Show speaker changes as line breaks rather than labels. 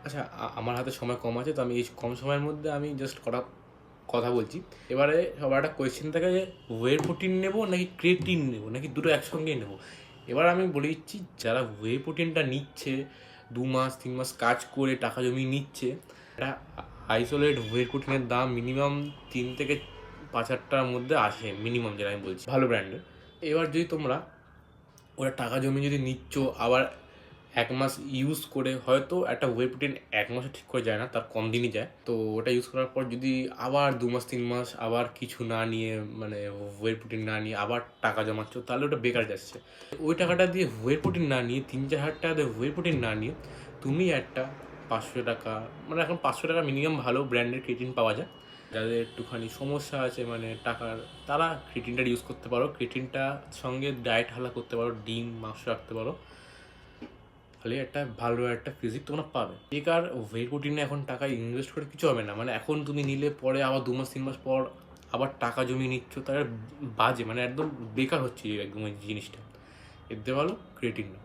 আচ্ছা, আমার হাতে সময় কম আছে, তো আমি এই কম সময়ের মধ্যে আমি জাস্ট কটা কথা বলছি। এবারে সবার একটা কোয়েশ্চেন থাকে যে ওয়ে প্রোটিন নেবো নাকি ক্রিয়েটিন নেবো নাকি দুটো একসঙ্গেই নেবো। এবার আমি বলে দিচ্ছি, যারা ওয়ে প্রোটিনটা নিচ্ছে 2 মাস 3 মাস কাজ করে টাকা জমিয়ে নিচ্ছে, এটা আইসোলেট ওয়ে প্রোটিনের দাম মিনিমাম 3 থেকে 5 হাজার টাকার মধ্যে আসে মিনিমাম, যেটা আমি বলছি ভালো ব্র্যান্ডের। এবার যদি তোমরা ওরা টাকা জমিয়ে যদি নিচ্ছ, আবার 1 মাস ইউজ করে, হয়তো একটা ওয়ে প্রোটিন 1 মাসে ঠিক করে যায় না, তার কম দিনই যায়, তো ওটা ইউজ করার পর যদি আবার 2 মাস 3 মাস আবার কিছু না নিয়ে, মানে ওয়ে প্রোটিন না নিয়ে আবার টাকা জমাচ্ছ, তাহলে ওটা বেকার যাচ্ছে। ওই টাকাটা দিয়ে ওয়ে প্রোটিন না নিয়ে, 3-4 হাজার টাকা দিয়ে ওয়ে প্রোটিন না নিয়ে, তুমি একটা 500 টাকা, মানে এখন 500 টাকা মিনিমাম ভালো ব্র্যান্ডের ক্রিয়েটিন পাওয়া যায়। যাদের একটুখানি সমস্যা আছে মানে টাকার, তারা ক্রিয়েটিনটা ইউজ করতে পারো। ক্রিয়েটিনটার সঙ্গে ডায়েট হালা করতে পারো, ডিম মাংস রাখতে পারো, তাহলে একটা ভালো একটা ফিজিক তোমরা পাবে। বেকার ওয়ে প্রোটিনে এখন টাকা ইনভেস্ট করে কিছু হবে না, মানে এখন তুমি নিলে পরে আবার 2 মাস 3 মাস পর আবার টাকা জমিয়ে নিচ্ছ, তার বাজে, মানে একদম বেকার হচ্ছে একদম ওই জিনিসটা। এর থেকে ভালো ক্রিয়েটিন নাও।